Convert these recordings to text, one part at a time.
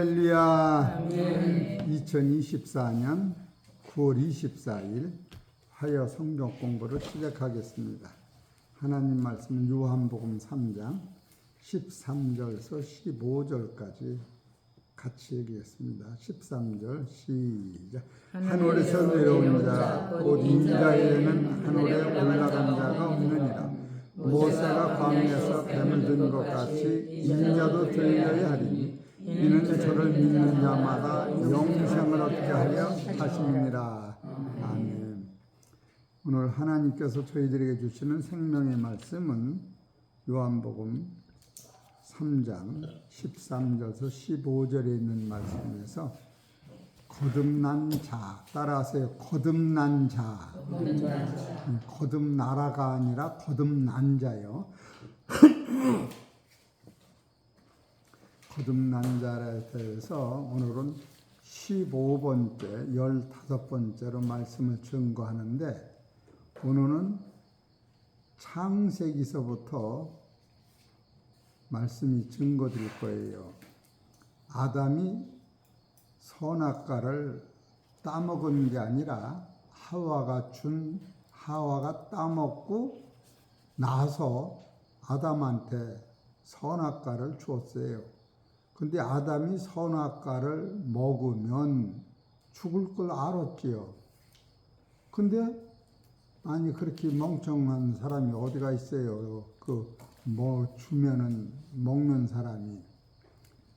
할렐루야. 아멘. 2024년 9월 24일 화요 성경 공부를 시작하겠습니다. 하나님 말씀은 요한복음 3장 13절에서 15절까지 같이 얘기했습니다. 13절 시작. 하늘에서 내려온 자 곧 인자에는 하늘에 올라간 자가 없느니라. 모세가 광야에서 뱀을 든 것 같이 인자도 들려야 하리니 이는 저를 믿는 자마다 영생을 얻게 하려 하심이니라. 아멘. 오늘 하나님께서 저희들에게 주시는 생명의 말씀은 요한복음 3장 13절에서 15절에 있는 말씀에서 거듭난 자, 따라하세요. 거듭난 자. 거듭나라가 아니라 거듭난 자요. 거듭난 자에 대해서 오늘은 15번째, 15번째로 말씀을 증거하는데, 오늘은 창세기서부터 말씀이 증거될 거예요. 아담이 선악과를 따먹은 게 아니라 하와가 따먹고 나서 아담한테 선악과를 주었어요. 근데 아담이 선악과를 먹으면 죽을 걸 알았지요. 근데 아니 그렇게 멍청한 사람이 어디가 있어요. 주면은 먹는 사람이.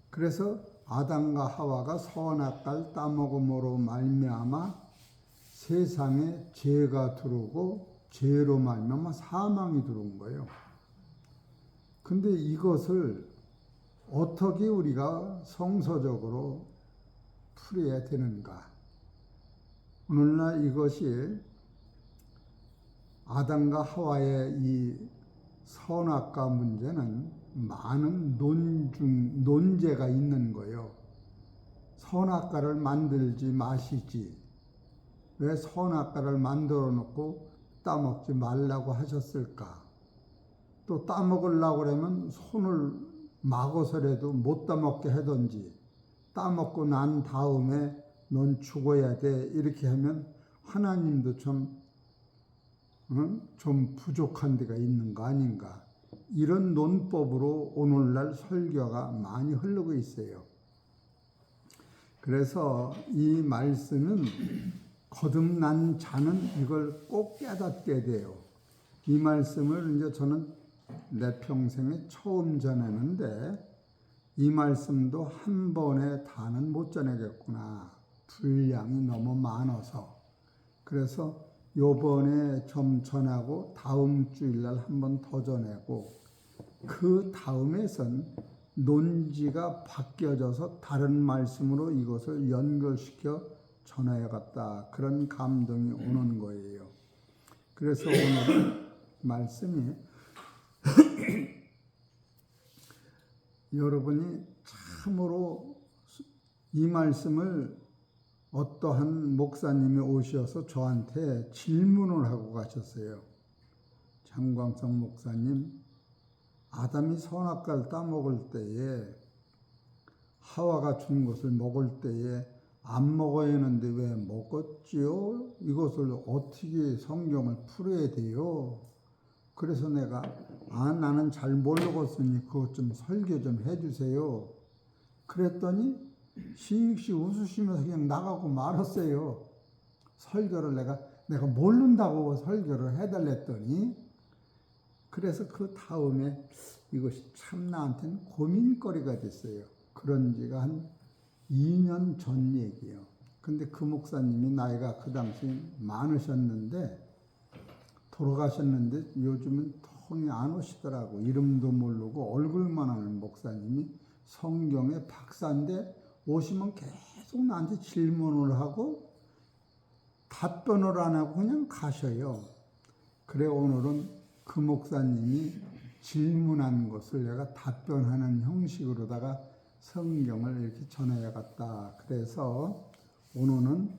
그래서 아담과 하와가 선악과를 따먹음으로 말미암아 세상에 죄가 들어오고 죄로 말미암아 사망이 들어온 거예요. 근데 이것을 어떻게 우리가 성서적으로 풀어야 되는가? 오늘날 이것이 아담과 하와의 이 선악과 문제는 많은 논제가 있는 거예요. 선악과를 만들지 마시지. 왜 선악과를 만들어 놓고 따먹지 말라고 하셨을까? 또 따먹으려고 그러면 손을 막어서라도 못 따먹게 하든지, 따먹고 난 다음에 넌 죽어야 돼 이렇게 하면 하나님도 좀 부족한 데가 있는 거 아닌가. 이런 논법으로 오늘날 설교가 많이 흐르고 있어요. 그래서 이 말씀은 거듭난 자는 이걸 꼭 깨닫게 돼요. 이 말씀을 이제 저는 내 평생에 처음 전했는데 이 말씀도 한 번에 다는 못 전하겠구나. 분량이 너무 많아서. 그래서 요번에 좀 전하고 다음 주일날 한 번 더 전하고 그 다음에선 논지가 바뀌어져서 다른 말씀으로 이것을 연결시켜 전해야겠다. 그런 감동이 오는 거예요. 그래서 오늘 말씀이 여러분이 참으로 이 말씀을 어떠한 목사님이 오셔서 저한테 질문을 하고 가셨어요. 장광성 목사님, 아담이 선악과를 따먹을 때에 하와가 준 것을 먹을 때에 안 먹어야 하는데 왜 먹었지요? 이것을 어떻게 성경을 풀어야 돼요? 그래서 내가 나는 잘 모르겠으니 그것 좀 설교 좀 해주세요. 그랬더니 씩씩 웃으시면서 그냥 나가고 말았어요. 설교를 내가 모른다고 설교를 해달랬더니. 그래서 그 다음에 이것이 참 나한테는 고민거리가 됐어요. 그런 지가 한 2년 전 얘기예요. 근데 그 목사님이 나이가 그 당시 많으셨는데 돌아가셨는데 요즘은 통이 안 오시더라고. 이름도 모르고 얼굴만 아는 목사님이 성경의 박사인데 오시면 계속 나한테 질문을 하고 답변을 안 하고 그냥 가셔요. 그래 오늘은 그 목사님이 질문한 것을 내가 답변하는 형식으로다가 성경을 이렇게 전해야겠다. 그래서 오늘은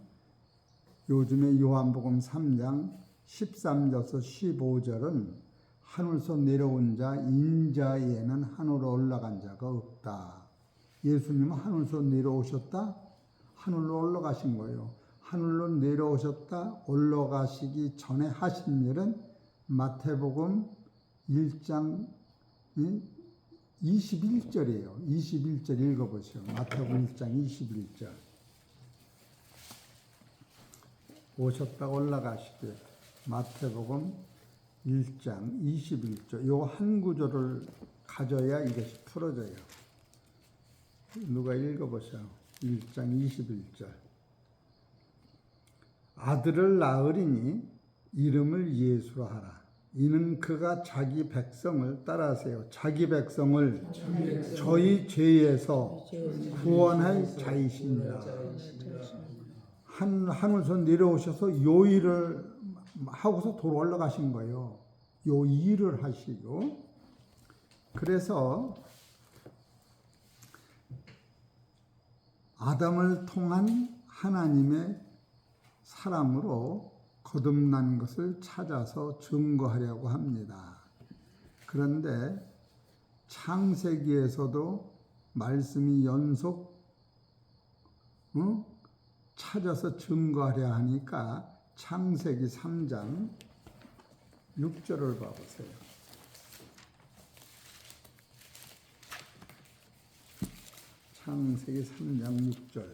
요즘에 요한복음 3장 13절에서 15절은 하늘에서 내려온 자 인자에는 하늘로 올라간 자가 없다. 예수님은 하늘에서 내려오셨다, 하늘로 올라가신 거예요. 하늘로 내려오셨다 올라가시기 전에 하신 일은 마태복음 1장 21절이에요. 21절 읽어보세요. 마태복음 1장 21절. 오셨다 올라가시되 마태복음 1장 21절. 요 한 구절을 가져야 이것이 풀어져요. 누가 읽어보세요. 1장 21절. 아들을 낳으리니 이름을 예수라 하라. 이는 그가 자기 백성을 따라하세요. 자기 백성을 저희 죄에서 구원할 자이시니라. 하늘에서 내려오셔서 요 일을 하고서 돌아 올라가신 거예요. 요 일을 하시고. 그래서 아담을 통한 하나님의 사람으로 거듭난 것을 찾아서 증거하려고 합니다. 그런데 창세기에서도 말씀이 연속 찾아서 증거하려 하니까 창세기 3장 6절을 봐보세요. 창세기 3장 6절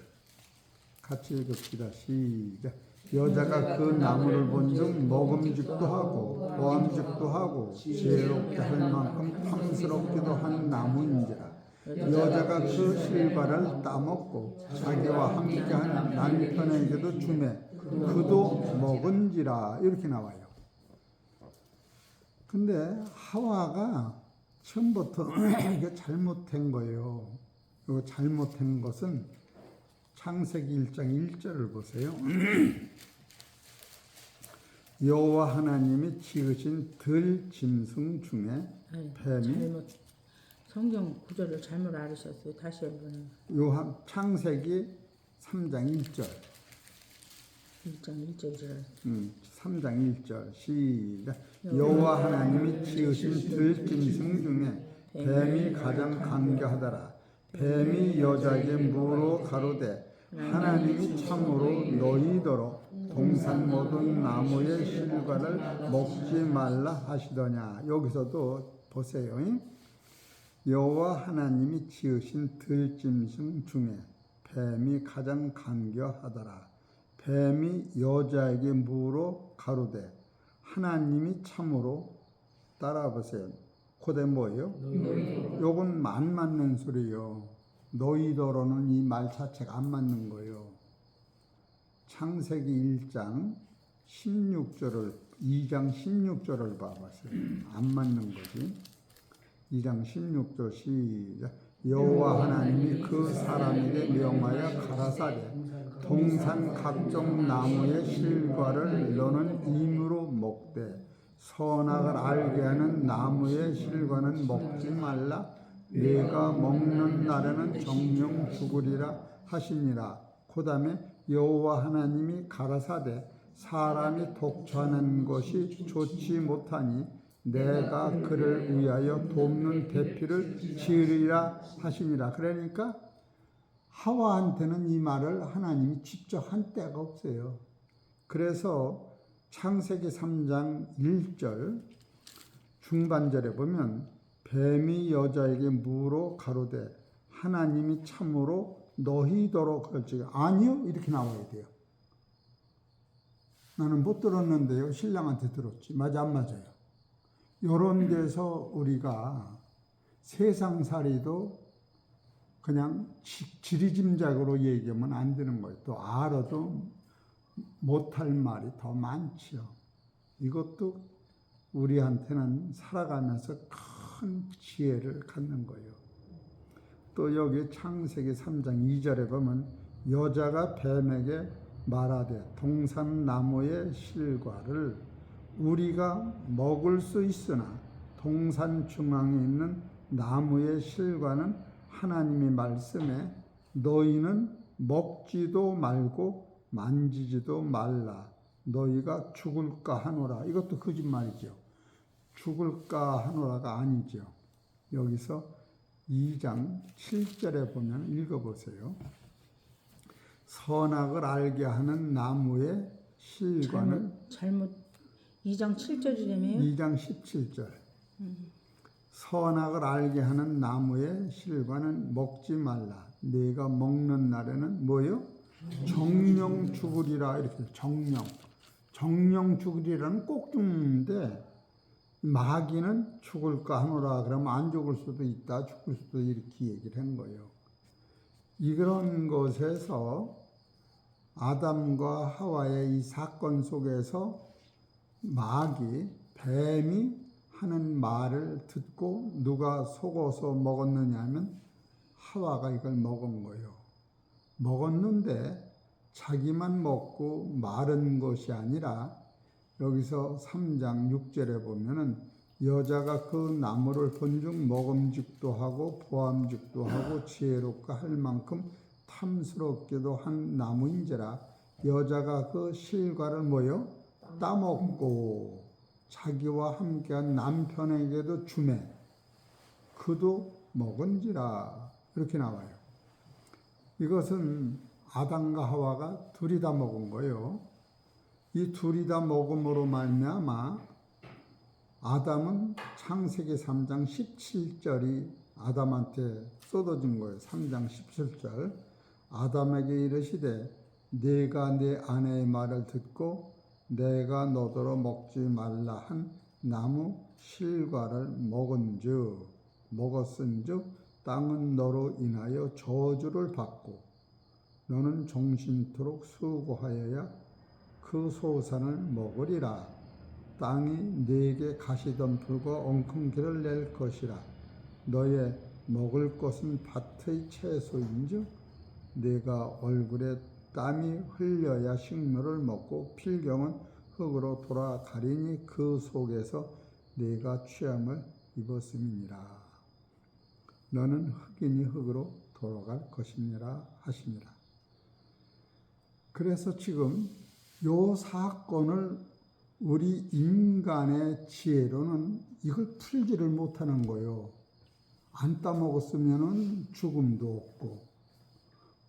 같이 읽읍시다. 시작. 여자가 그 나무를 본즉 먹음직도 하고 보암직도 하고 지혜롭게 할 만큼 탐스럽기도 한 나무인지라. 여자가 그 실과를 따먹고 자기와 함께한 남편에게도 주매 그도 먹은지라. 이렇게 나와요. 근데 하와가 처음부터 이게 잘못된 거예요. 이 잘못된 것은 창세기 1장 1절을 보세요. 여호와 하나님이 지으신 들 짐승 중에 뱀이 성경 구절을 잘못 알으셨어요. 다시 한번. 요한 창세기 3장 1절. 1장 1절이라. 3장 1절 시작. 여호와 하나님이 지으신 들 짐승 중에 뱀이 가장 간교하더라. 뱀이 여자에게 물어 가로되 하나님이 참으로 너희더러 동산 모든 나무의 실과를 먹지 말라 하시더냐. 여기서도 보세요. 여호와 하나님이 지으신 들짐승 중에 뱀이 가장 간교하더라. 뱀이 여자에게 물어 가로되 하나님이 참으로 따라보세요. 그대 뭐예요? 요건 안 맞는 소리예요. 너희더러는 이 말 자체가 안 맞는 거예요. 창세기 1장 16절을 2장 16절을 봐보세요. 안 맞는 거지. 2장 16절 시작. 여호와 하나님이 그 사람에게 명하여 가라사대 동산 각종 나무의 실과를 너는 임으로 먹되 선악을 알게 하는 나무의 실과는 먹지 말라. 내가 먹는 날에는 정령 죽으리라 하시니라. 그 다음에 여호와 하나님이 가라사대 사람이 독처하는 것이 좋지 못하니 내가 그를 위하여 돕는 대피를 지으리라 하시니라. 그러니까 하와한테는 이 말을 하나님이 직접 한 때가 없어요. 그래서 창세기 3장 1절 중반절에 보면 뱀이 여자에게 물어 가로되 하나님이 참으로 너희더러 그럴지 아니요 이렇게 나와야 돼요. 나는 못 들었는데요. 신랑한테 들었지. 맞아 안 맞아요? 이런 데서 우리가 세상살이도 그냥 지리짐작으로 얘기하면 안 되는 거예요. 또 알아도 못할 말이 더 많지요. 이것도 우리한테는 살아가면서 큰 지혜를 갖는 거예요. 또 여기 창세기 3장 2절에 보면 여자가 뱀에게 말하되 동산 나무의 실과를 우리가 먹을 수 있으나 동산 중앙에 있는 나무의 실과는 하나님의 말씀에 너희는 먹지도 말고 만지지도 말라. 너희가 죽을까 하노라. 이것도 거짓말이죠. 죽을까 하노라가 아니죠. 여기서 2장 7절에 보면 읽어보세요. 선악을 알게 하는 나무의 실과는 잘못 2장 7절이라며요? 2장 17절. 선악을 알게 하는 나무의 실과는 먹지 말라. 네가 먹는 날에는 뭐요? 정령 죽으리라. 이렇게 정령 죽으리라는 꼭 죽는데 마귀는 죽을까 하노라. 그러면 안 죽을 수도 있다, 죽을 수도 이렇게 얘기를 한 거예요. 이런 것에서 아담과 하와의 이 사건 속에서 마귀, 뱀이 하는 말을 듣고 누가 속어서 먹었느냐 하면 하와가 이걸 먹은 거예요. 먹었는데 자기만 먹고 마른 것이 아니라 여기서 3장 6절에 보면은 여자가 그 나무를 본즉 먹음직도 하고 보암직도 하고 지혜롭고 할 만큼 탐스럽게도 한 나무인지라 여자가 그 실과를 뭐요? 따먹고 자기와 함께한 남편에게도 주매 그도 먹은지라 이렇게 나와요. 이것은 아담과 하와가 둘이 다 먹은 거예요. 이 둘이 다 먹음으로 말미암아 아담은 창세기 3장 17절이 아담한테 쏟아진 거예요. 3장 17절 아담에게 이르시되 네가 네 아내의 말을 듣고 내가 너더러 먹지 말라 한 나무 실과를 먹었은즉 땅은 너로 인하여 저주를 받고 너는 종신토록 수고하여야 그 소산을 먹으리라. 땅이 네게 가시덤불과 엉겅퀴를 낼 것이라. 너의 먹을 것은 밭의 채소인즉 네가 얼굴에 땀이 흘려야 식물을 먹고 필경은 흙으로 돌아가리니 그 속에서 네가 취함을 입었음이니라. 너는 흙이니 흙으로 돌아갈 것이니라 하시니라. 그래서 지금 요 사건을 우리 인간의 지혜로는 이걸 풀지를 못하는 거예요. 안 따먹었으면 죽음도 없고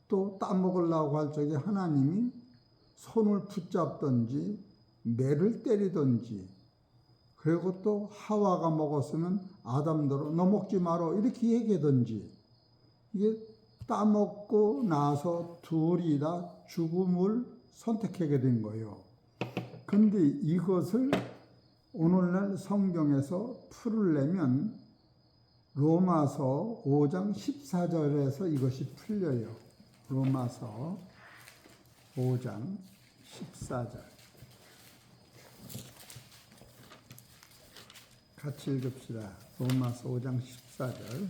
또 따먹으려고 할 적에 하나님이 손을 붙잡든지 매를 때리든지 그리고 또 하와가 먹었으면 아담더러 너 먹지 마라 이렇게 얘기하든지 이게 따먹고 나서 둘이 다 죽음을 선택하게 된 거예요. 근데 이것을 오늘날 성경에서 풀으려면 로마서 5장 14절에서 이것이 풀려요. 로마서 5장 14절 같이 읽읍시다. 로마서 5장 14절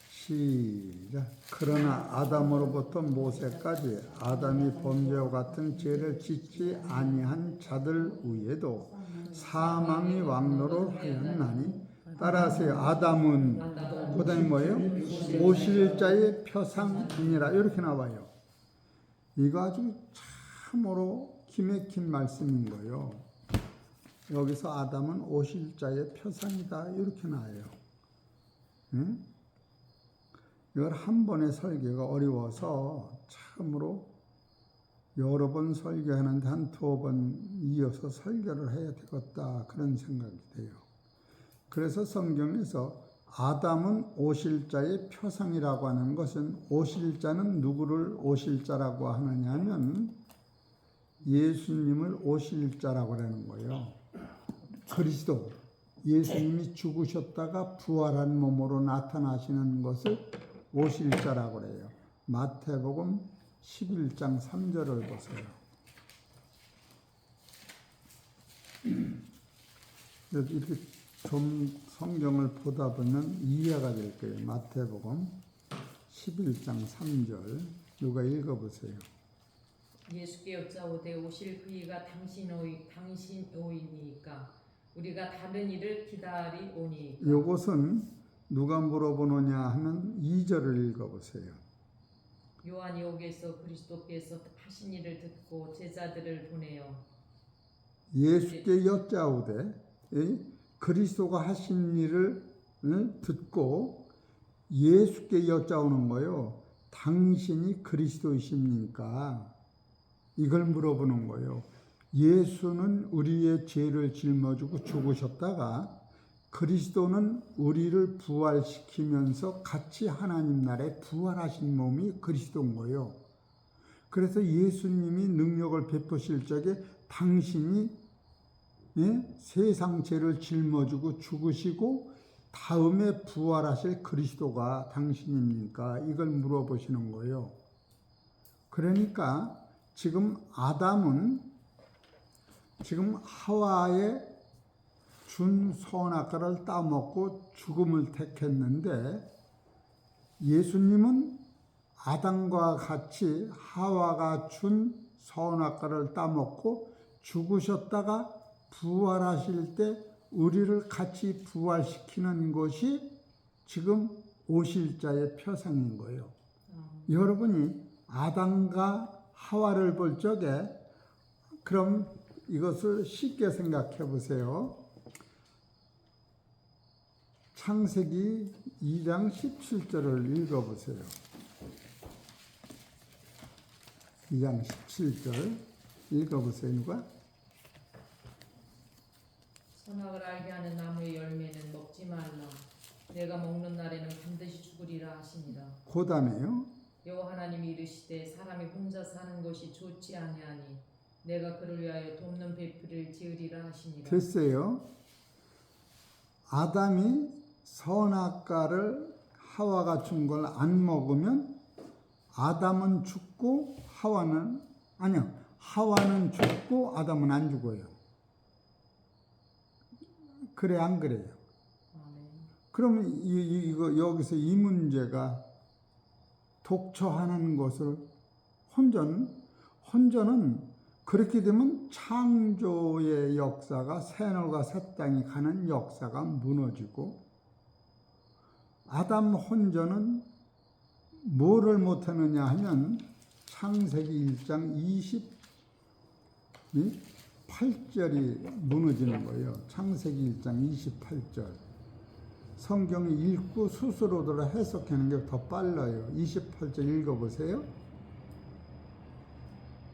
시작. 그러나 아담으로부터 모세까지 아담이 범죄와 같은 죄를 짓지 아니한 자들 위에도 사망이 왕노를 하였나니 따라하세요. 아담은 그 다음에 뭐예요? 오실자의 표상이니라 이렇게 나와요. 이거 아주 참으로 기맥힌 말씀인 거예요. 여기서 아담은 오실자의 표상이다 이렇게 나와요. 응? 이걸 한 번의 설교가 어려워서 참으로 여러 번 설교하는데 한 두어 번 이어서 설교를 해야 되겠다 그런 생각이 돼요. 그래서 성경에서 아담은 오실자의 표상이라고 하는 것은 오실자는 누구를 오실자라고 하느냐 하면 예수님을 오실자라고 하는 거예요. 그리스도 예수님이 죽으셨다가 부활한 몸으로 나타나시는 것을 오실자라고 그래요. 마태복음 11장 3절을 보세요. 이렇게 좀 성경을 보다 보면 이해가 될 거예요. 마태복음 11장 3절 누가 읽어보세요. 예수께 여짜오되 오실 그이가 당신오이니까 우리가 다른 일을 기다리오니까. 이것은 누가 물어보느냐 하면 2절을 읽어보세요. 요한이 여기에서 그리스도께서 하신 일을 듣고 제자들을 보내어 예수께 여짜오되 그리스도가 하신 일을 듣고 예수께 여짜오는 거예요. 당신이 그리스도이십니까? 이걸 물어보는 거예요. 예수는 우리의 죄를 짊어지고 죽으셨다가 그리스도는 우리를 부활시키면서 같이 하나님 나라에 부활하신 몸이 그리스도인 거예요. 그래서 예수님이 능력을 베푸실 적에 당신이 세상 죄를 짊어지고 죽으시고 다음에 부활하실 그리스도가 당신입니까? 이걸 물어보시는 거예요. 그러니까 지금 아담은 지금 하와의 준 선악과를 따먹고 죽음을 택했는데 예수님은 아담과 같이 하와가 준 선악과를 따먹고 죽으셨다가 부활하실 때 우리를 같이 부활시키는 것이 지금 오실 자의 표상인 거예요. 여러분이 아담과 하와를 볼 적에 그럼 이것을 쉽게 생각해 보세요. 창세기 2장 17절을 읽어보세요. 2장 17절 읽어보세요. 누가? 선악을 알게 하는 나무의 열매는 먹지 말라. 내가 먹는 날에는 반드시 죽으리라 하시니라. 그 다음에요. 여호와 하나님이 이르시되 사람이 혼자 사는 것이 좋지 아니하니 내가 그를 위하여 돕는 배필을 지으리라 하시니라. 됐어요. 아담이 선악과를 하와가 준 걸 안 먹으면 아담은 죽고 하와는 죽고 아담은 안 죽어요. 그래 안 그래요? 그러면 이거 여기서 이 문제가 독처하는 것을 혼전은 그렇게 되면 창조의 역사가 새하늘과 새 땅이 가는 역사가 무너지고 아담 혼전은 뭐를 못하느냐 하면 창세기 1장 28절이 무너지는 거예요. 창세기 1장 28절. 성경이 읽고 스스로대로 해석하는 게 더 빨라요. 28절 읽어보세요.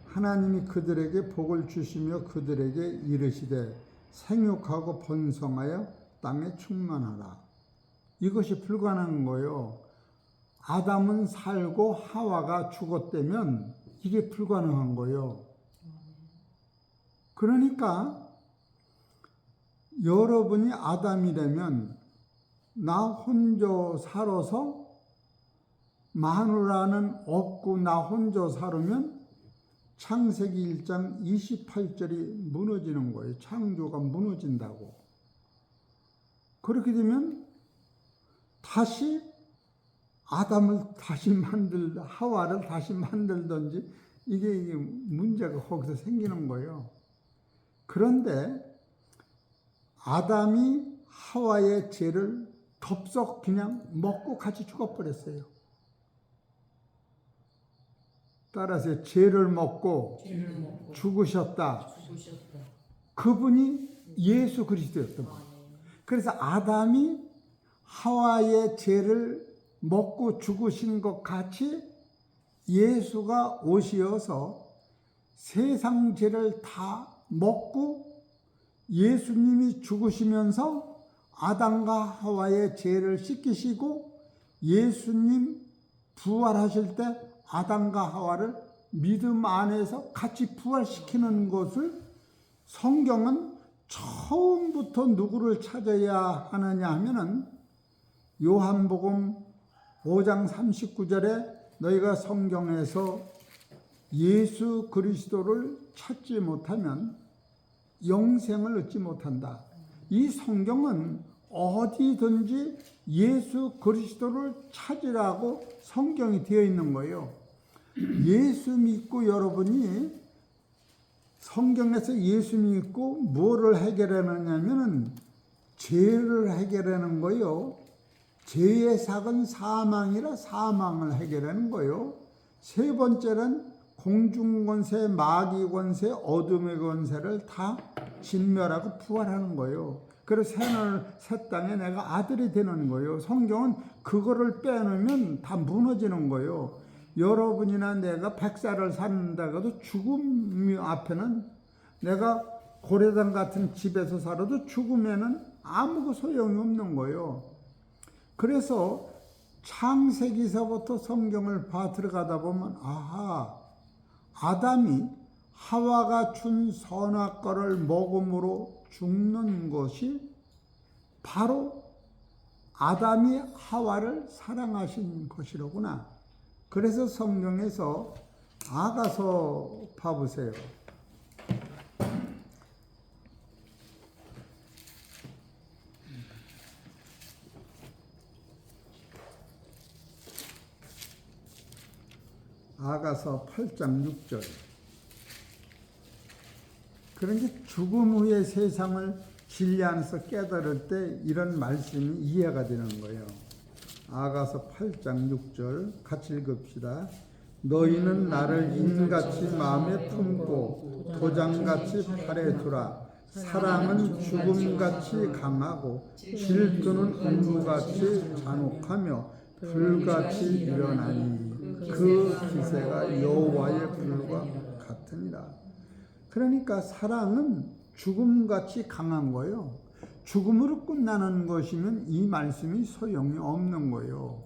하나님이 그들에게 복을 주시며 그들에게 이르시되 생육하고 번성하여 땅에 충만하라. 이것이 불가능한 거예요. 아담은 살고 하와가 죽었다면 이게 불가능한 거예요. 그러니까 여러분이 아담이라면 나 혼자 살아서 마누라는 없고 나 혼자 살으면 창세기 1장 28절이 무너지는 거예요. 창조가 무너진다고. 그렇게 되면 다시 아담을 다시 하와를 다시 만들든지 이게 문제가 거기서 생기는 거예요. 그런데 아담이 하와의 죄를 덥석 그냥 먹고 같이 죽어버렸어요. 따라서 죄를 먹고 죽으셨다. 그분이 예수 그리스도였던 거예요. 그래서 아담이 하와의 죄를 먹고 죽으신 것 같이 예수가 오시어서 세상 죄를 다 먹고 예수님이 죽으시면서 아담과 하와의 죄를 씻기시고 예수님 부활하실 때 아담과 하와를 믿음 안에서 같이 부활시키는 것을 성경은 처음부터 누구를 찾아야 하느냐 하면은 요한복음 5장 39절에 너희가 성경에서 예수 그리스도를 찾지 못하면 영생을 얻지 못한다. 이 성경은 어디든지 예수 그리스도를 찾으라고 성경이 되어 있는 거예요. 예수 믿고 여러분이 성경에서 예수 믿고 뭐를 해결하느냐면은 죄를 해결하는 거예요. 죄의 삭은 사망이라 사망을 해결하는 거예요. 세 번째는 공중권세, 마귀권세, 어둠의 권세를 다 진멸하고 부활하는 거예요. 그래서 새 땅에 내가 아들이 되는 거예요. 성경은 그거를 빼놓으면 다 무너지는 거예요. 여러분이나 내가 100살을 산다고도 죽음 앞에는, 내가 고려당 같은 집에서 살아도 죽음에는 아무 소용이 없는 거예요. 그래서 창세기서부터 성경을 들어가다 보면 아하, 아담이 하와가 준 선악과를 먹음으로 죽는 것이 바로 아담이 하와를 사랑하신 것이로구나. 그래서 성경에서 아가서 봐보세요. 아가서 8장 6절. 그러니까 죽음 후의 세상을 진리 안에서 깨달을 때 이런 말씀이 이해가 되는 거예요. 아가서 8장 6절 같이 읽읍시다. 너희는 나를 인같이 마음에 품고 도장같이 팔에 두라. 사랑은 죽음같이 강하고 질투는 음부같이 잔혹하며 불같이 일어나니 그 기세가 여호와의 불과 같으니라. 그러니까 사랑은 죽음같이 강한 거예요. 죽음으로 끝나는 것이면 이 말씀이 소용이 없는 거예요.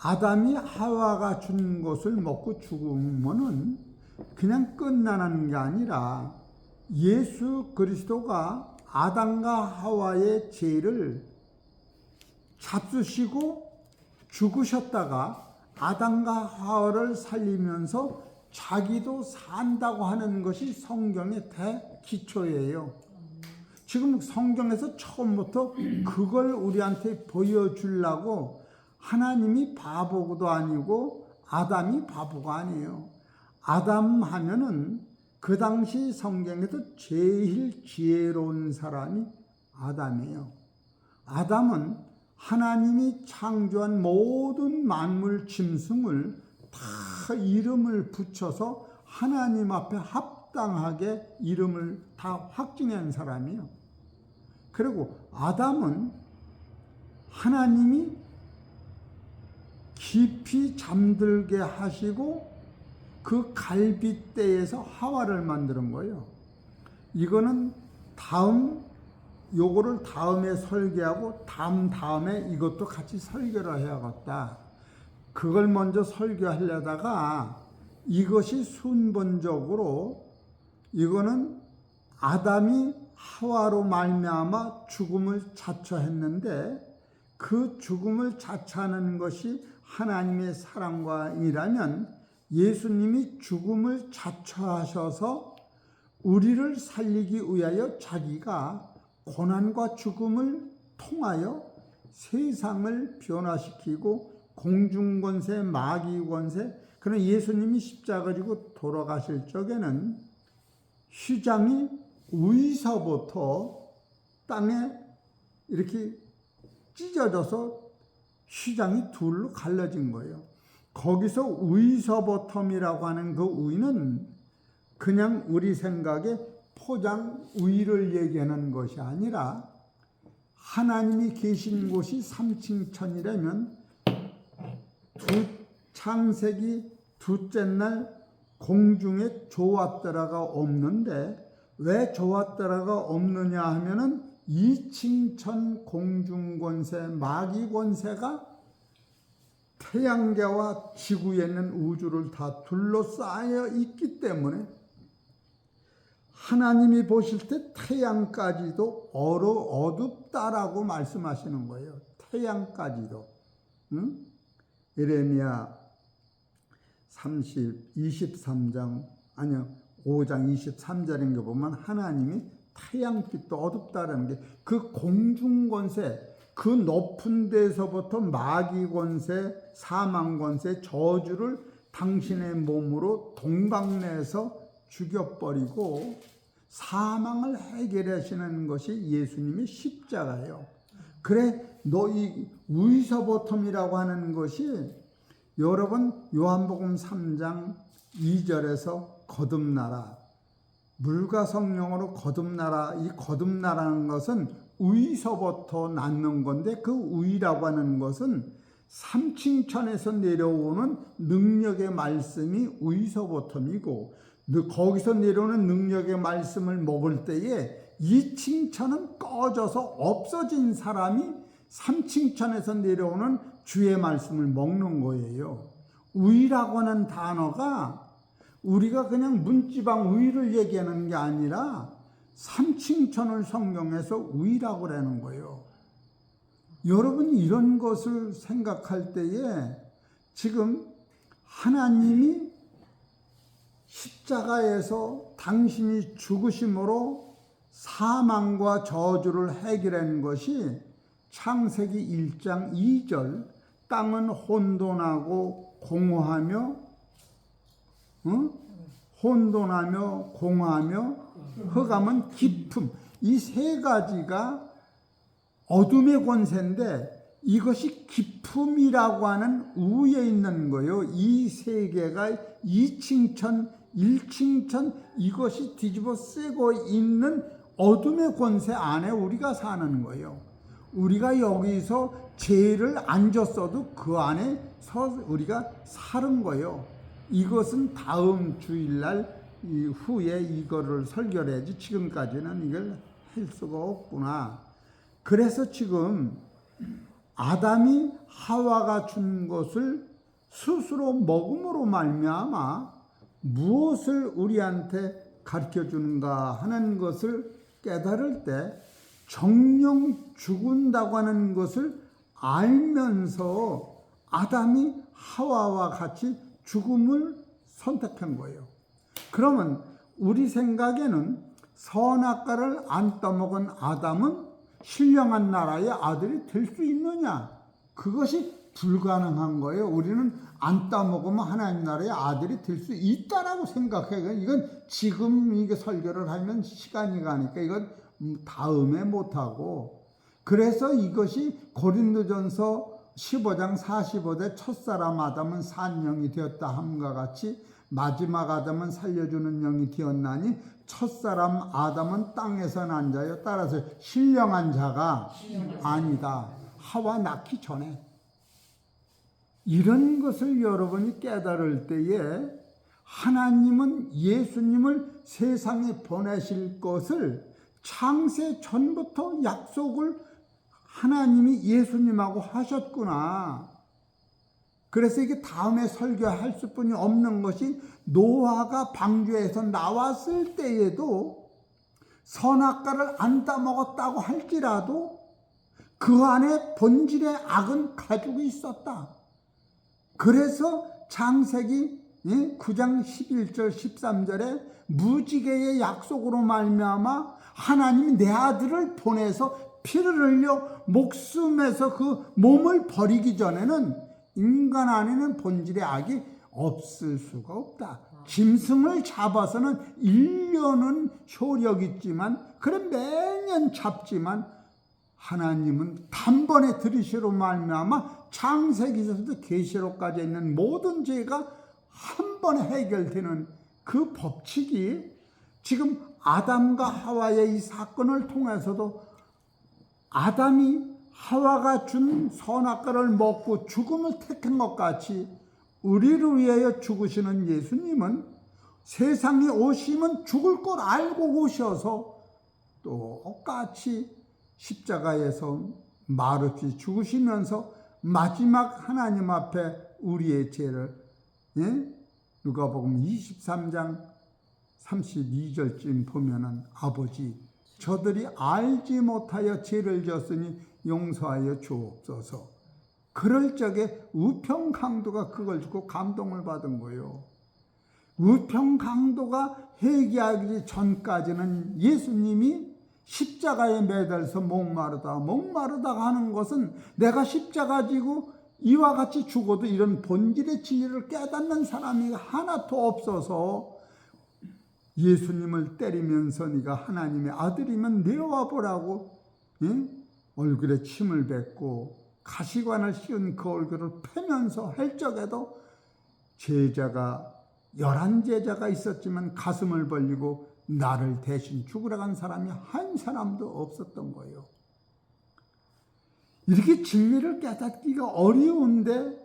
아담이 하와가 준 것을 먹고 죽으면은 그냥 끝나는 게 아니라 예수 그리스도가 아담과 하와의 죄를 잡수시고 죽으셨다가 아담과 하와를 살리면서 자기도 산다고 하는 것이 성경의 대기초예요. 지금 성경에서 처음부터 그걸 우리한테 보여주려고, 하나님이 바보도 아니고 아담이 바보가 아니에요. 아담 하면은 그 당시 성경에서 제일 지혜로운 사람이 아담이에요. 아담은 하나님이 창조한 모든 만물 짐승을 다 이름을 붙여서 하나님 앞에 합당하게 이름을 다 확증한 사람이에요. 그리고 아담은 하나님이 깊이 잠들게 하시고 그 갈빗대에서 하와를 만드는 거예요. 이거는 요거를 다음에 설계하고 다음에 이것도 같이 설계를 해야겠다. 그걸 먼저 설계하려다가 이것이 순번적으로, 이거는 아담이 하와로 말미암아 죽음을 자처했는데 그 죽음을 자처하는 것이 하나님의 사랑과이라면 예수님이 죽음을 자처하셔서 우리를 살리기 위하여 자기가 고난과 죽음을 통하여 세상을 변화시키고 공중권세, 마귀권세, 그런 예수님이 십자가 지고 돌아가실 적에는 휘장이 위서부터 땅에 이렇게 찢어져서 휘장이 둘로 갈라진 거예요. 거기서 위서버텀이라고 하는 그 위는 그냥 우리 생각에 포장 위를 얘기하는 것이 아니라 하나님이 계신 곳이 3층 천이라면 창세기 둘째 날 공중에 조왔더라가 없는데 왜 조왔더라가 없느냐 하면은 2층 천 공중권세, 마귀권세가 태양계와 지구에 있는 우주를 다 둘러싸여 있기 때문에 하나님이 보실 때 태양까지도 어둡다라고 말씀하시는 거예요. 태양까지도. 응? 예레미야 5장 23절인 거 보면 하나님이 태양빛도 어둡다라는 게 그 공중권세, 그 높은 데서부터 마귀권세, 사망권세, 저주를 당신의 몸으로 동방내에서 죽여버리고 사망을 해결하시는 것이 예수님의 십자가예요. 그래, 너희 위서보텀이라고 하는 것이 여러분 요한복음 3장 2절에서 거듭나라. 물과 성령으로 거듭나라. 이 거듭나라는 것은 위서부터 낳는 건데, 그 위라고 하는 것은 삼층천에서 내려오는 능력의 말씀이 위서버텀이고, 거기서 내려오는 능력의 말씀을 먹을 때에 이층천은 꺼져서 없어진 사람이 삼층천에서 내려오는 주의 말씀을 먹는 거예요. 위라고 하는 단어가 우리가 그냥 문지방 위를 얘기하는 게 아니라 삼층천을 성경에서 위라고 하는 거예요. 여러분이 이런 것을 생각할 때에 지금 하나님이 십자가에서 당신이 죽으심으로 사망과 저주를 해결한 것이 창세기 1장 2절 땅은 혼돈하고 공허하며 혼돈하며 공허하며 흑암은 깊음, 이 세 가지가 어둠의 권세인데 이것이 깊음이라고 하는 우에 있는 거예요. 이 세 개가 2층천, 1층천 이것이 뒤집어 쓰고 있는 어둠의 권세 안에 우리가 사는 거예요. 우리가 여기서 죄를 안 졌어도 그 안에서 우리가 사는 거예요. 이것은 다음 주일날 후에 이거를 설교를 해야지 지금까지는 이걸 할 수가 없구나. 그래서 지금 아담이 하와가 준 것을 스스로 먹음으로 말미암아 무엇을 우리한테 가르쳐 주는가 하는 것을 깨달을 때 정령 죽은다고 하는 것을 알면서 아담이 하와와 같이 죽음을 선택한 거예요. 그러면 우리 생각에는 선악과를 안 떠먹은 아담은 신령한 나라의 아들이 될 수 있느냐? 그것이 불가능한 거예요. 우리는 안 따먹으면 하나님 나라의 아들이 될 수 있다라고 생각해요. 이건 지금 이게 설교를 하면 시간이 가니까 이건 다음에 못하고, 그래서 이것이 고린도전서 15장 45대 첫사람 아담은 산 영이 되었다 함과 같이 마지막 아담은 살려주는 영이 되었나니 첫사람 아담은 땅에서 난 자요. 따라서 신령한 자가 아니다. 하와 낳기 전에. 이런 것을 여러분이 깨달을 때에 하나님은 예수님을 세상에 보내실 것을 창세 전부터 약속을 하나님이 예수님하고 하셨구나. 그래서 이게 다음에 설교할 수뿐이 없는 것이 노아가 방주에서 나왔을 때에도 선악과를 안 따먹었다고 할지라도 그 안에 본질의 악은 가지고 있었다. 그래서 창세기 9장 11절 13절에 무지개의 약속으로 말미암아 하나님이 내 아들을 보내서 피를 흘려 목숨에서 그 몸을 버리기 전에는 인간 안에는 본질의 악이 없을 수가 없다. 짐승을 잡아서는 1년은 효력이 있지만 그래 매년 잡지만 하나님은 단번에 들이시로 말미암아 창세기서부터 계시록까지 있는 모든 죄가 한 번에 해결되는 그 법칙이 지금 아담과 하와의 이 사건을 통해서도 아담이 하와가 준 선악과를 먹고 죽음을 택한 것 같이 우리를 위하여 죽으시는 예수님은 세상에 오시면 죽을 걸 알고 오셔서 똑같이 십자가에서 말없이 죽으시면서 마지막 하나님 앞에 우리의 죄를 누가복음 23장 32절쯤 보면은 아버지 저들이 알지 못하여 죄를 졌으니 용서하여 주옵소서. 그럴 적에 우평강도가 그걸 듣고 감동을 받은 거예요. 우평강도가 회개하기 전까지는 예수님이 십자가에 매달려서 목마르다 하는 것은 내가 십자가 지고 이와 같이 죽어도 이런 본질의 진리를 깨닫는 사람이 하나도 없어서 예수님을 때리면서 네가 하나님의 아들이면 내려와 보라고 얼굴에 침을 뱉고 가시관을 씌운 그 얼굴을 패면서 할 적에도 제자가 11제자가 있었지만 가슴을 벌리고 나를 대신 죽으러 간 사람이 한 사람도 없었던 거예요. 이렇게 진리를 깨닫기가 어려운데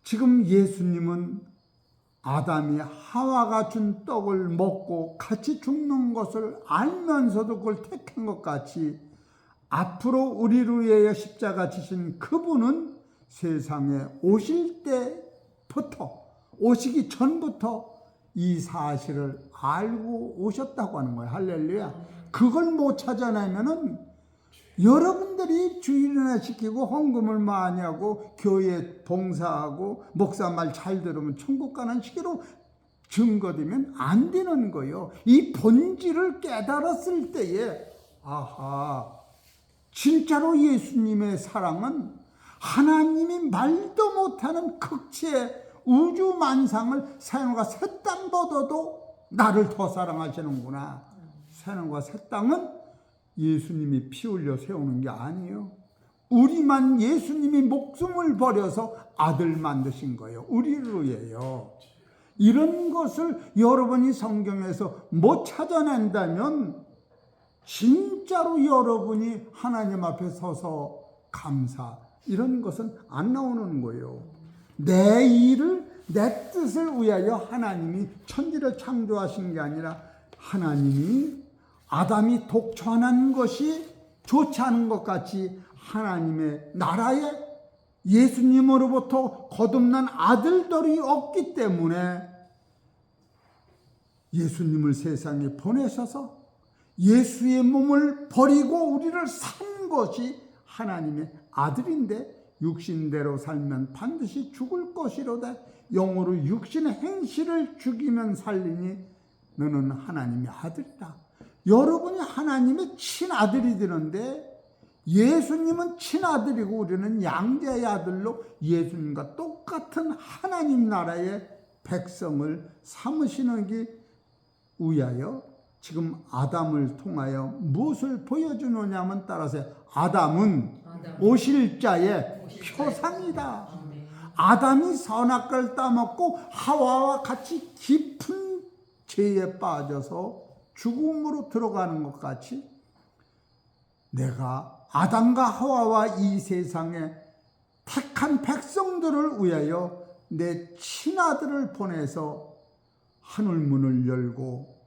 지금 예수님은 아담이 하와가 준 떡을 먹고 같이 죽는 것을 알면서도 그걸 택한 것 같이 앞으로 우리를 위하여 십자가 지신 그분은 세상에 오실 때부터, 오시기 전부터 이 사실을 알고 오셨다고 하는 거예요. 할렐루야. 그걸 못 찾아내면은 여러분들이 주일이나 시키고 헌금을 많이 하고 교회 봉사하고 목사 말 잘 들으면 천국 가는 시기로 증거되면 안 되는 거예요. 이 본질을 깨달았을 때에 아하, 진짜로 예수님의 사랑은 하나님이 말도 못하는 극치의 우주 만상을 새하늘과 새 땅보다도 나를 더 사랑하시는구나. 새하늘과 새 땅은 예수님이 피 흘려 세우는 게 아니에요. 우리만 예수님이 목숨을 버려서 아들 만드신 거예요. 우리를 위해요. 이런 것을 여러분이 성경에서 못 찾아낸다면 진짜로 여러분이 하나님 앞에 서서 감사, 이런 것은 안 나오는 거예요. 내 일을, 내 뜻을 위하여 하나님이 천지를 창조하신 게 아니라 하나님이 아담이 독처하는 것이 좋지 않은 것 같이 하나님의 나라에 예수님으로부터 거듭난 아들들이 없기 때문에 예수님을 세상에 보내셔서 예수의 몸을 버리고 우리를 산 것이 하나님의 아들인데 육신대로 살면 반드시 죽을 것이로다. 영으로 육신의 행실을 죽이면 살리니 너는 하나님의 아들이다. 여러분이 하나님의 친아들이 되는데 예수님은 친아들이고 우리는 양자의 아들로 예수님과 똑같은 하나님 나라의 백성을 삼으시기 위하여 지금 아담을 통하여 무엇을 보여주느냐면 따라서 아담은 오실 자의 표상이다. 아담이 선악과를 따먹고 하와와 같이 깊은 죄에 빠져서 죽음으로 들어가는 것 같이 내가 아담과 하와와 이 세상에 택한 백성들을 위하여 내 친아들을 보내서 하늘문을 열고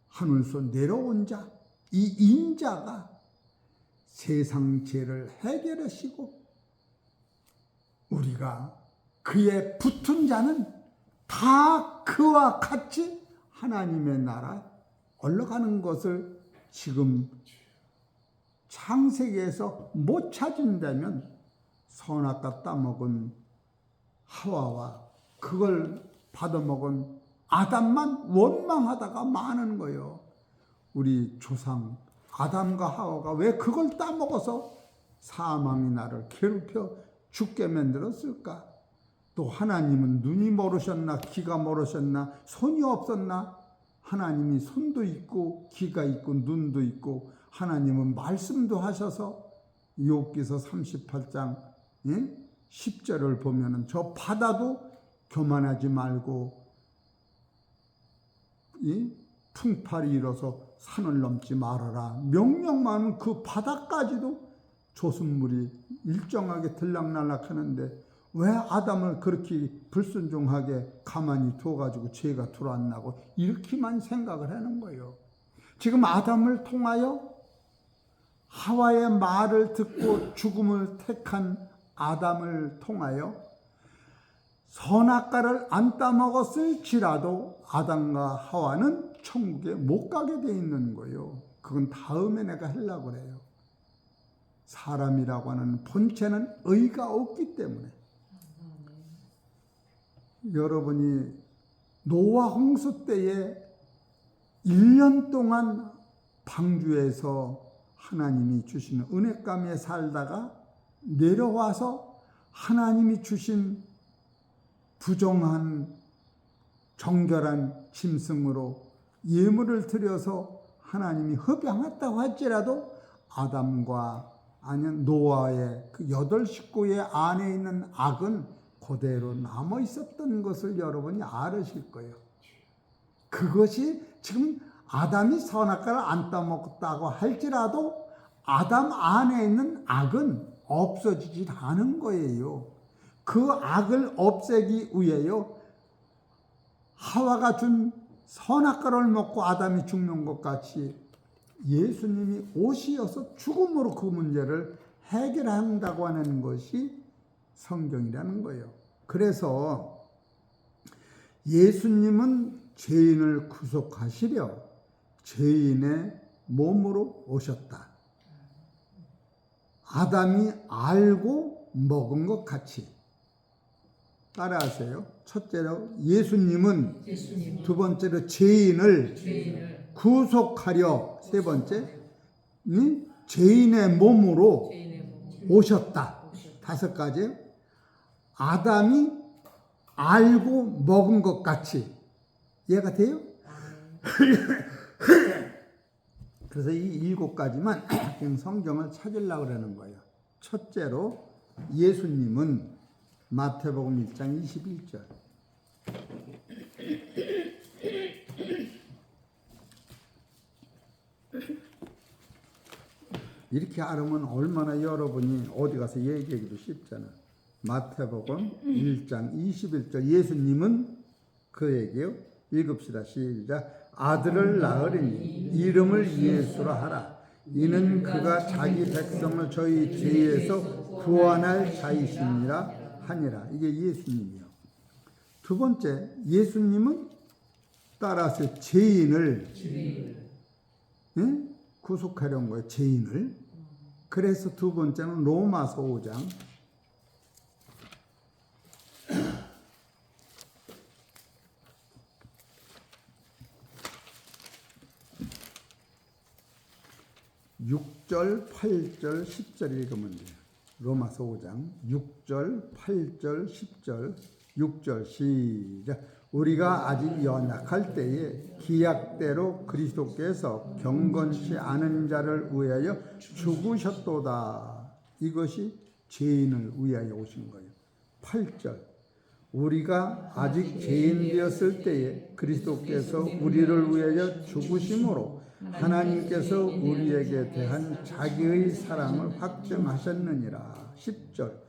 하늘에서 내려온 자, 이 인자가 세상 죄를 해결하시고 우리가 그의 붙은 자는 다 그와 같이 하나님의 나라 올라가는 것을 지금 창세기에서 못 찾은다면 선악과 따먹은 하와와 그걸 받아먹은 아담만 원망하다가 마는 거예요. 우리 조상 아담과 하와가 왜 그걸 따먹어서 사망이 나를 괴롭혀 죽게 만들었을까? 또 하나님은 눈이 멀으셨나 귀가 멀으셨나 손이 없었나? 하나님이 손도 있고 귀가 있고 눈도 있고 하나님은 말씀도 하셔서 욥기서 38장 10절을 보면은 저 바다도 교만하지 말고 이 풍파리 일어서 산을 넘지 말아라. 명령만은 그 바다까지도 조순물이 일정하게 들락날락 하는데 왜 아담을 그렇게 불순종하게 가만히 두어가지고 죄가 들어왔나고 이렇게만 생각을 하는 거예요. 지금 아담을 통하여 하와의 말을 듣고 죽음을 택한 아담을 통하여 선악과를 안 따먹었을지라도 아담과 하와는 천국에 못 가게 돼 있는 거예요. 그건 다음에 내가 하려고 그래요. 사람이라고 하는 본체는 의가 없기 때문에 여러분이 노아 홍수 때에 1년 동안 방주에서 하나님이 주시는 은혜감에 살다가 내려와서 하나님이 주신 부정한 정결한 짐승으로 예물을 드려서 하나님이 흡양했다고 할지라도 아담과 아니면 노아의 그 8식구의 안에 있는 악은 그대로 남아 있었던 것을 여러분이 알으실 거예요. 그것이 지금 아담이 선악과를 안 따먹었다고 할지라도 아담 안에 있는 악은 없어지지 않은 거예요. 그 악을 없애기 위해요. 하와가 준 선악과를 먹고 아담이 죽는 것 같이 예수님이 오시어서 죽음으로 그 문제를 해결한다고 하는 것이 성경이라는 거예요. 그래서 예수님은 죄인을 구속하시려 죄인의 몸으로 오셨다. 아담이 알고 먹은 것 같이. 따라하세요. 첫째로 예수님은 두 번째로 죄인을 구속하려, 세 번째 죄인의 몸으로 오셨다. 다섯 가지. 아담이 알고 먹은 것 같이. 이해가 돼요? 그래서 이 일곱 가지만 성경을 찾으려고 그러는 거예요. 첫째로 예수님은 마태복음 1장 21절. 이렇게 알으면 얼마나 여러분이 어디 가서 얘기하기도 쉽잖아. 마태복음 1장 21절. 예수님은 그 얘기요. 읽읍시다. 시작. 아들을 낳으리니 이름을 예수라 하라. 이는 그가 자기 백성을 저희 죄에서 구원할 자이시니라 하니라. 이게 예수님이요. 두 번째, 예수님은 따라서 죄인을 구속하려는 거예요. 죄인을. 그래서 두 번째는 로마서 5장 6절, 8절, 10절 읽으면 돼요. 로마서 5장 6절, 8절, 10절, 6절 시작. 우리가 아직 연약할 때에 기약대로 그리스도께서 경건치 않은 자를 위하여 죽으셨도다. 이것이 죄인을 위하여 오신 거예요. 8절. 우리가 아직 죄인 되었을 때에 그리스도께서 우리를 위하여 죽으심으로 하나님께서 우리에게 대한 자기의 사랑을 확증하셨느니라. 10절.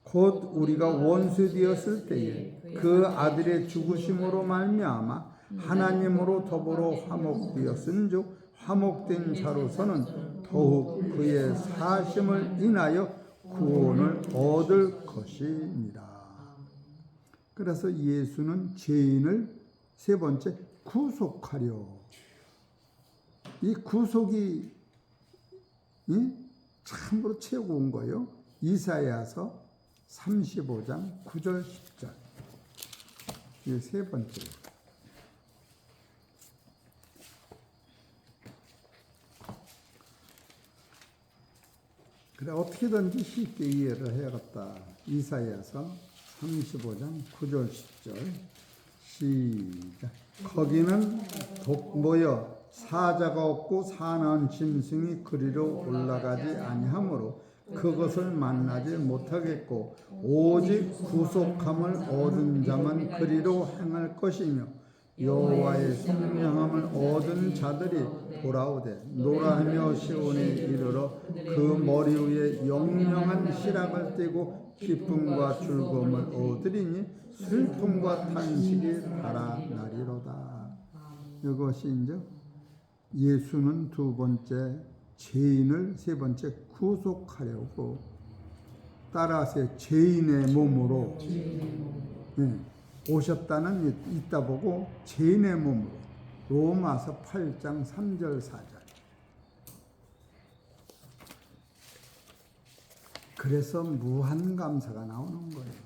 곧 우리가 원수 되었을 때에 그 아들의 죽으심으로 말미암아 하나님으로 더불어 화목되었은즉 화목된 자로서는 더욱 그의 사심을 인하여 구원을 얻을 것입니다. 그래서 예수는 죄인을 세 번째 구속하려. 이 구속이 참으로 최고인 거예요. 이사야서 35장 9절 10절. 이게 세 번째. 그래 어떻게든지 쉽게 이해를 해야겠다. 이사야서 35장 9절 10절 시작. 거기는 독모여 사자가 없고 사나운 짐승이 그리로 올라가지 아니하므로 그것을 만나지 못하겠고 오직 구속함을 얻은 자만 그리로 행할 것이며 여호와의 성령함을 얻은 자들이 돌아오되 노라하며 시온에 이르러 그 머리 위에 영영한 시락을 띠고 기쁨과 즐거움을 얻으리니 슬픔과 탄식이 달아나리로다. 이것이 이제 예수는 두 번째 죄인을 세 번째 구속하려고 따라서 죄인의 몸으로 오셨다는 있다 보고 죄인의 몸으로 로마서 8장 3절 4절. 그래서 무한 감사가 나오는 거예요.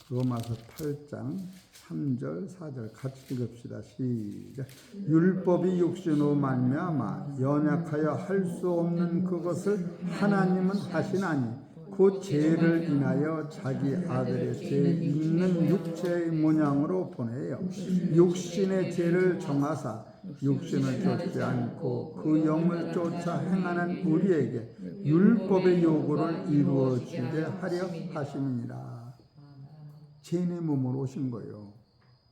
로마서 8장 3절 4절 같이 읽읍시다. 시작. 율법이 육신으로 말미암아 연약하여 할 수 없는 그것을 하나님은 하시나니 그 죄를 인하여 자기 아들의 죄 있는 육체의 모양으로 보내요. 육신의 죄를 정하사 육신을 쫓지 않고 그 영을 쫓아 행하는 우리에게 율법의 요구를 이루어 주게 하려 하심이니라. 죄인의 몸으로 오신 거예요.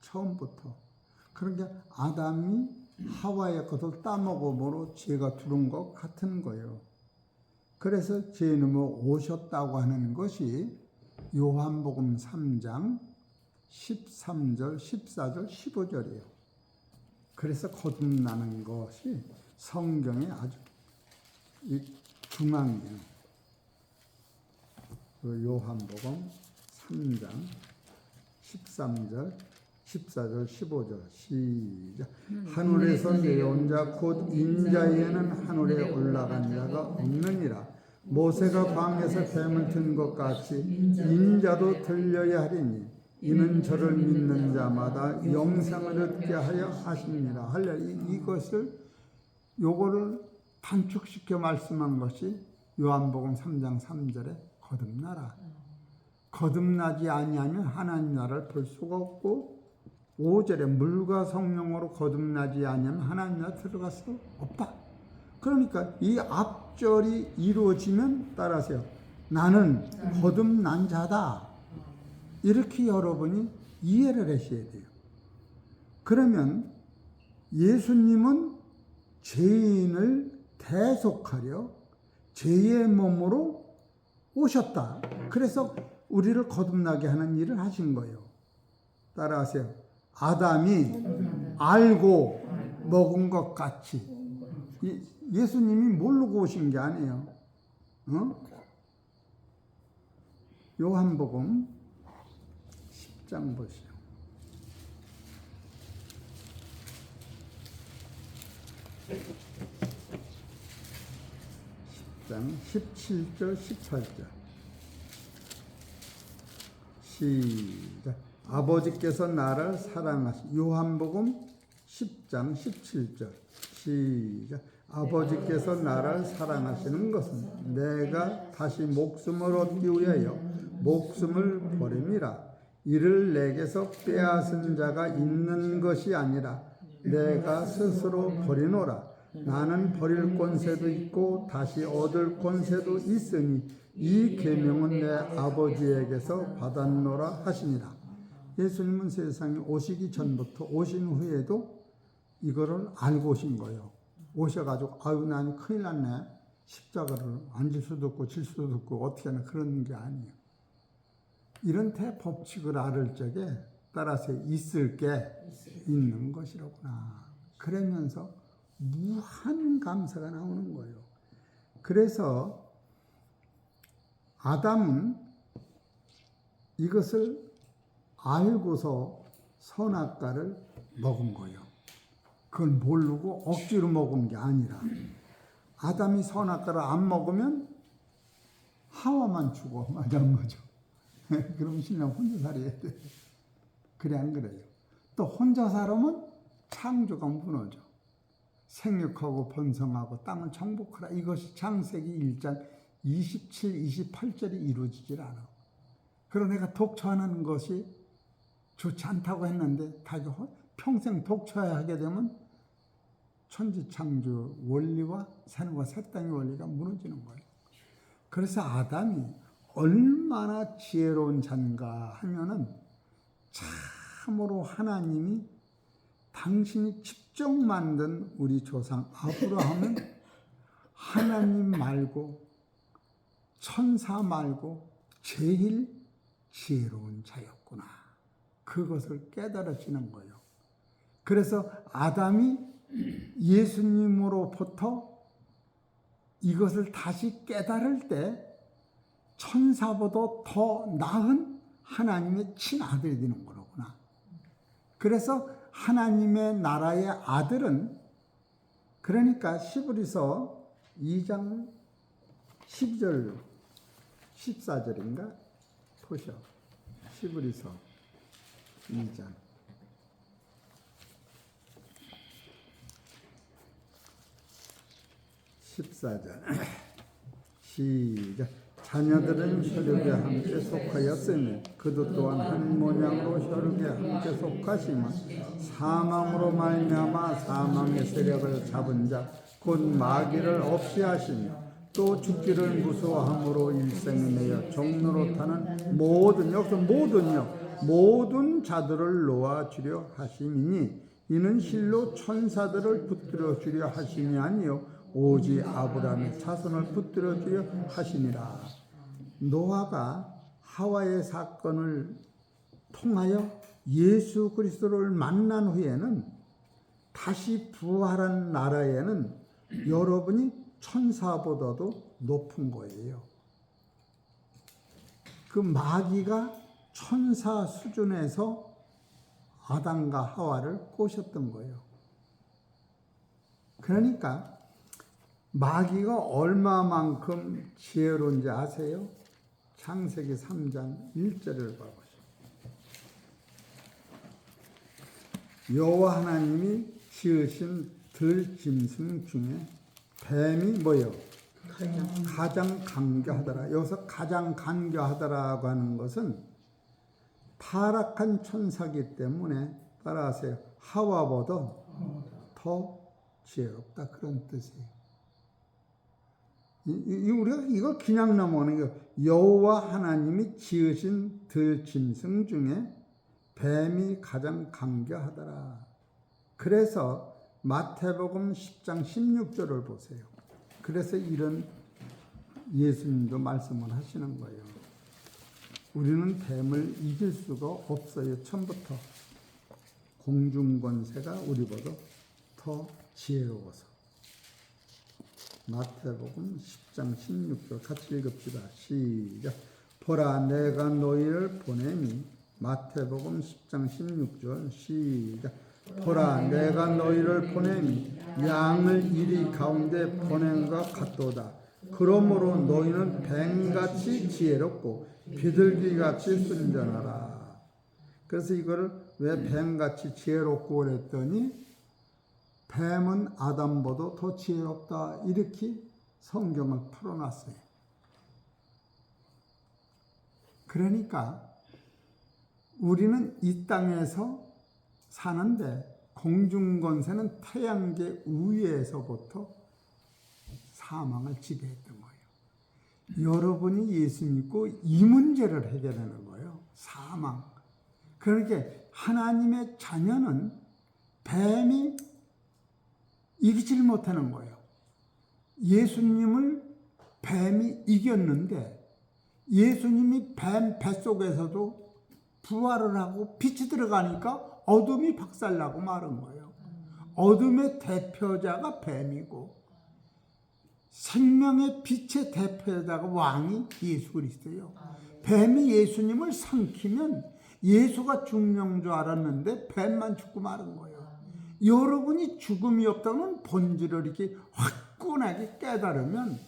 처음부터. 그러니까 아담이 하와의 것을 따먹음으로 죄가 들어온 것 같은 거예요. 그래서 죄인으로 오셨다고 하는 것이 요한복음 3장 13절, 14절, 15절이에요. 그래서 거듭나는 것이 성경의 아주 중앙이에요. 그 요한복음 3장 13절, 14절, 15절 시작. 하늘에서 내려온 자 곧 인자에는 하늘에 올라간 자가 없느니라. 모세가 광야에서 뱀을 든 것 같이 인자도 들려야 하리니 이는 저를 믿는 자마다 영생을 얻게 하려 하십니다. 이것을 요거를 단축시켜 말씀한 것이 요한복음 3장 3절에 거듭나라. 거듭나지 아니하면 하나님 나라를 볼 수가 없고 5절에 물과 성령으로 거듭나지 아니하면 하나님 나라에 들어갈 수 없다. 그러니까 이 앞절이 이루어지면 따라하세요. 나는 거듭난 자다. 이렇게 여러분이 이해를 하셔야 돼요. 그러면 예수님은 죄인을 대속하려 죄의 몸으로 오셨다. 그래서 우리를 거듭나게 하는 일을 하신 거예요. 따라하세요. 아담이 알고 먹은 것 같이. 예수님이 모르고 오신 게 아니에요. 요한복음 10장 보시오. 10장 17절 18절 시작. 아버지께서 나를 사랑하시. 요한복음 10장 17절 시작. 아버지께서 나를 사랑하시는 것은 내가 다시 목숨을 얻기 위하여 목숨을 버림이라. 이를 내게서 빼앗은 자가 있는 것이 아니라 내가 스스로 버리노라. 나는 버릴 권세도 있고 다시 얻을 권세도 있으니 이 계명은 내 아버지에게서 받았노라 하시니라. 예수님은 세상에 오시기 전부터 오신 후에도 이거를 알고 오신 거예요. 오셔가지고 아유 나는 큰일 났네. 십자가를 앉을 수도 없고 질 수도 없고 어떻게 하나 그런 게 아니에요. 이런 대법칙을 알을 적에 따라서 있을 게 있는 것이로구나. 그러면서 무한 감사가 나오는 거예요. 그래서 아담은 이것을 알고서 선악과를 먹은 거예요. 그걸 모르고 억지로 먹은 게 아니라 아담이 선악과를 안 먹으면 하와만 죽어. 맞아 안 맞아? 그럼 신랑 혼자 살아야 돼. 그래 안 그래요? 또 혼자 살으면 창조가 무너져. 생육하고 번성하고 땅을 정복하라. 이것이 창세기 1장 27, 28절이 이루어지질 않아. 그러나 내가 독처하는 것이 좋지 않다고 했는데 평생 독처해야 하게 되면 천지창조 원리와 산과 새 땅의 원리가 무너지는 거예요. 그래서 아담이 얼마나 지혜로운 자인가 하면은 참으로 하나님이 당신이 직접 만든 우리 조상 아브라함은 하나님 말고 천사 말고 제일 지혜로운 자였구나. 그것을 깨달아지는 거예요. 그래서 아담이 예수님으로부터 이것을 다시 깨달을 때 천사보다 더 나은 하나님의 친아들이 되는 거로구나. 그래서 하나님의 나라의 아들은 그러니까 히브리서 2장 12절 14절인가? 보셔. 히브리서 2장 14절 시작. 자녀들은 혈육에 함께 속하였으며 그도 또한 한 모양으로 혈육에 함께 속하시면 사망으로 말미암아 사망의 세력을 잡은 자 곧 마귀를 없이 하시며 또 죽기를 무서워함으로 일생에 내어 종로로 타는 모든 여기서 모든요 모든 자들을 놓아주려 하심이니 이는 실로 천사들을 붙들어 주려 하심이 아니요 오직 아브라함의 자손을 붙들어 주려 하심이라. 노아가 하와의 사건을 통하여 예수 그리스도를 만난 후에는 다시 부활한 나라에는 여러분이 천사보다도 높은 거예요. 그 마귀가 천사 수준에서 아담과 하와를 꼬셨던 거예요. 그러니까 마귀가 얼마만큼 지혜로운지 아세요? 창세기 3장 1절을 봐보세요. 여호와 하나님이 지으신 들짐승 중에 뱀이 뭐예요? 가장 간교하더라. 여기서 가장 간교하더라고 하는 것은 타락한 천사기 때문에 따라하세요. 하와보다 더 지혜롭다 그런 뜻이에요. 우리가 이걸 그냥 넘어가는 게 여호와 하나님이 지으신 들짐승 중에 뱀이 가장 간교하더라. 그래서 마태복음 10장 16절을 보세요. 그래서 이런 예수님도 말씀을 하시는 거예요. 우리는 뱀을 이길 수가 없어요. 처음부터 공중권세가 우리보다 더 지혜로워서. 마태복음 10장 16절 같이 읽읍시다. 시작. 보라 내가 너희를 보내니. 마태복음 10장 16절 시작. 보라 내가 너희를 보내니 양을 이리 가운데 보낸과 같도다. 그러므로 너희는 뱀같이 지혜롭고 비둘기같이 순전하라. 그래서 이거를 왜 뱀같이 지혜롭고 그랬더니 뱀은 아담보다 더 지혜롭다 이렇게 성경을 풀어놨어요. 그러니까 우리는 이 땅에서 사는데 공중권세는 태양계 위에서부터 사망을 지배했던 거예요. 여러분이 예수 믿고 이 문제를 해결하는 거예요. 사망. 그러니까 하나님의 자녀는 뱀이 이기질 못하는 거예요. 예수님을 뱀이 이겼는데 예수님이 뱀 뱃속에서도 부활을 하고 빛이 들어가니까 어둠이 박살나고 마른 거예요. 어둠의 대표자가 뱀이고 생명의 빛의 대표자가 왕이 예수 그리스도예요. 뱀이 예수님을 삼키면 예수가 죽는 줄 알았는데 뱀만 죽고 마른 거예요. 여러분이 죽음이 없다는 본질을 이렇게 화끈하게 깨달으면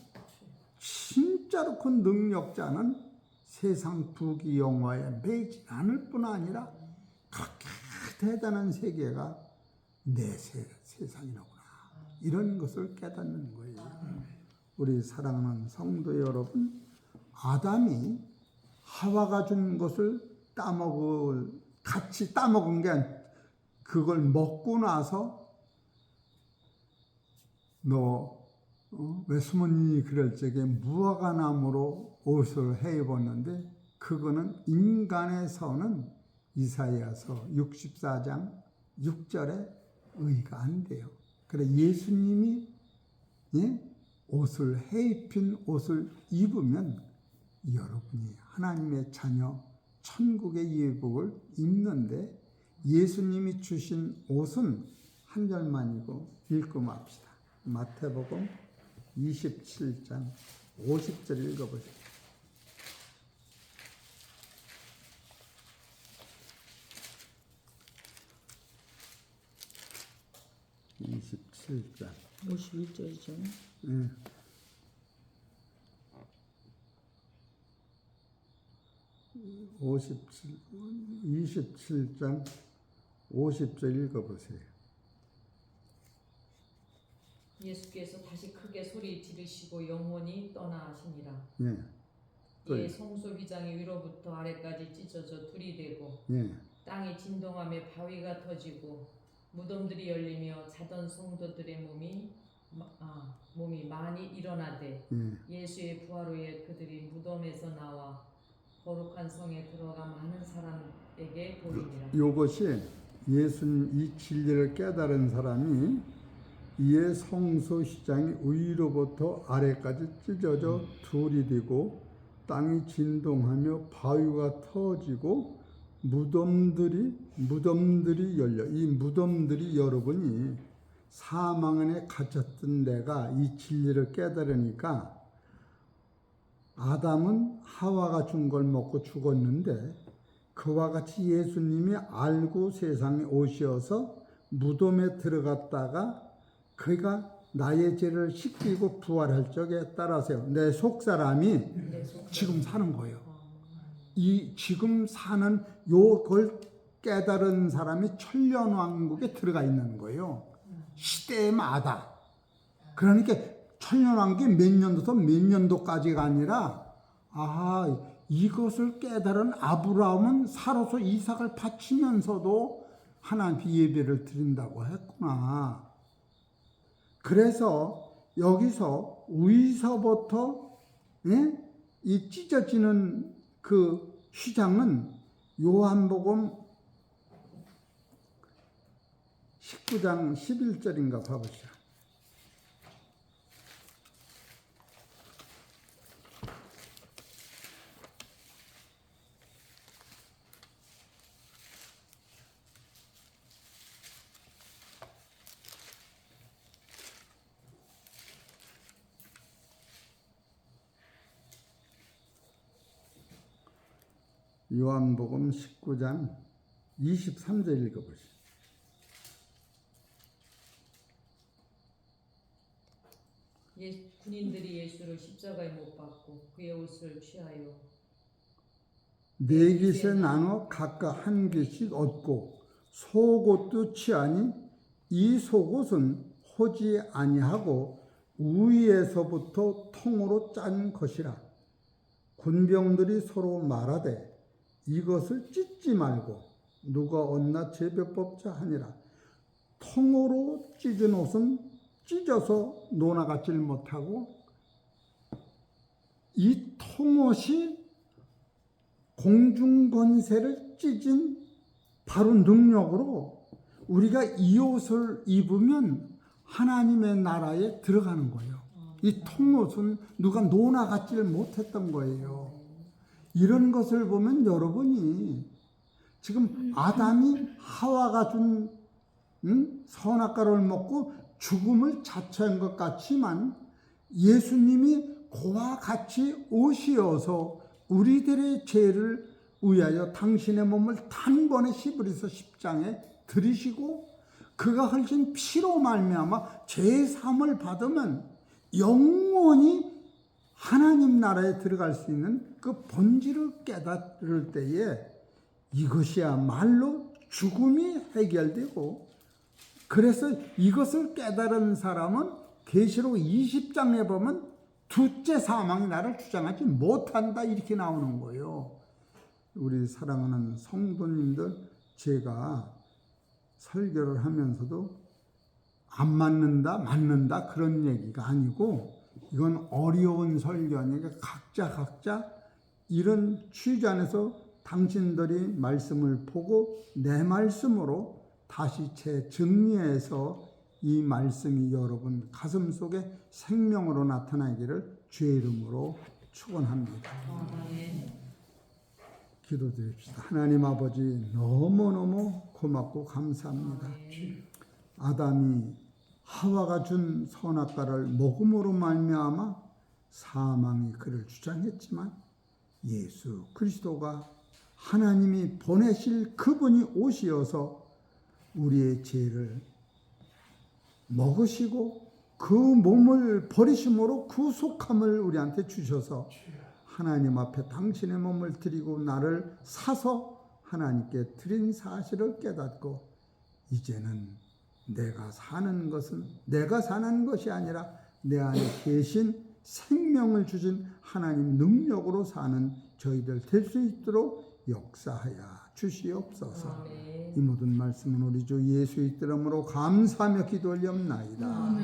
진짜로 그 능력자는 세상 부귀 영화에 매이지 않을 뿐 아니라 그렇게 대단한 세계가 내 세상이로구나. 이런 것을 깨닫는 거예요. 우리 사랑하는 성도 여러분, 아담이 하와가 준 것을 같이 따먹은 게 아니라 그걸 먹고 나서 왜 수모님이 그럴 적에 무화과나무로 옷을 해 입었는데 그거는 인간의 선은 이사야서 64장 6절에 의가 안 돼요. 그래 예수님이 옷을 해 입힌 옷을 입으면 여러분이 하나님의 자녀 천국의 예복을 입는데 예수님이 주신 옷은 한 절만이고 읽고 맙시다. 마태복음 27장 50절 읽어보세요. (27장) 51절이죠. 네. 27장 50절 읽어보세요. 예수께서 다시 크게 소리 지르시고 영원히 떠나시니라. 예. 이에 성소 휘장이 위로부터 아래까지 찢어져 둘이 되고 예. 땅이 진동하며 바위가 터지고 무덤들이 열리며 자던 성도들의 몸이 많이 일어나되 예수의 부활 후에 그들이 무덤에서 나와 거룩한 성에 들어가 많은 사람에게 보이니라. 이것이 예수님 이 진리를 깨달은 사람이 이에 성소 시장이 위로부터 아래까지 찢어져 둘이 되고 땅이 진동하며 바위가 터지고 무덤들이 열려. 이 무덤들이 여러분이 사망 안에 갇혔던 내가 이 진리를 깨달으니까 아담은 하와가 준 걸 먹고 죽었는데 그와 같이 예수님이 알고 세상에 오셔서 무덤에 들어갔다가 그가 나의 죄를 씻기고 부활할 적에 따라서요. 내 속사람이 지금 사는 거예요. 이 지금 사는 요걸 깨달은 사람이 천년왕국에 들어가 있는 거예요. 시대마다. 그러니까 천년왕국이 몇 년도부터 몇 년도까지가 아니라 이것을 깨달은 아브라함은 살아서 이삭을 바치면서도 하나님 예배를 드린다고 했구나. 그래서 여기서 위서부터 이 찢어지는 그 휘장은 요한복음 19장 11절인가 봐보시죠. 요한복음 19장 23절 읽어보시죠. 군인들이 예수를 십자가에 못 박고 그의 옷을 취하여 네 깃에 나눠 각각 한 깃씩 얻고 속옷도 취하니 이 속옷은 호지 아니하고 위에서부터 통으로 짠 것이라. 군병들이 서로 말하되 이것을 찢지 말고 누가 얻나 제법법자 하니라. 통으로 찢은 옷은 찢어서 논아같질 못하고 이 통옷이 공중권세를 찢은 바로 능력으로 우리가 이 옷을 입으면 하나님의 나라에 들어가는 거예요. 이 통옷은 누가 논아같질 못했던 거예요. 이런 것을 보면 여러분이 지금 아담이 하와가 준 선악과를 먹고 죽음을 자처한 것 같지만 예수님이 그와 같이 오시어서 우리들의 죄를 위하여 당신의 몸을 단번에 히브리서 10장에 들이시고 그가 흘린 피로 말미암아 죄 사함을 받으면 영원히 하나님 나라에 들어갈 수 있는 그 본질을 깨달을 때에 이것이야말로 죽음이 해결되고, 그래서 이것을 깨달은 사람은 계시록 20장에 보면 둘째 사망이 나를 주장하지 못한다 이렇게 나오는 거예요. 우리 사랑하는 성도님들, 제가 설교를 하면서도 안 맞는다 그런 얘기가 아니고, 이건 어려운 설교니까 각자 이런 취지 안에서 당신들이 말씀을 보고 내 말씀으로 다시 재정리해서 이 말씀이 여러분 가슴 속에 생명으로 나타나기를 주의 이름으로 축원합니다. 기도드립시다. 하나님 아버지, 너무너무 고맙고 감사합니다. 아담이 하와가 준 선악과를 먹음으로 말미암아 사망이 그를 주장했지만 예수 그리스도가 하나님이 보내실 그분이 오시어서 우리의 죄를 먹으시고 그 몸을 버리심으로 구속함을 우리한테 주셔서 하나님 앞에 당신의 몸을 드리고 나를 사서 하나님께 드린 사실을 깨닫고, 이제는 내가 사는 것은 내가 사는 것이 아니라 내 안에 계신 생명을 주신 하나님 능력으로 사는 저희들 될 수 있도록 역사하여 주시옵소서. 이 모든 말씀은 우리 주 예수의 이름으로 감사하며 기도 올리옵나이다.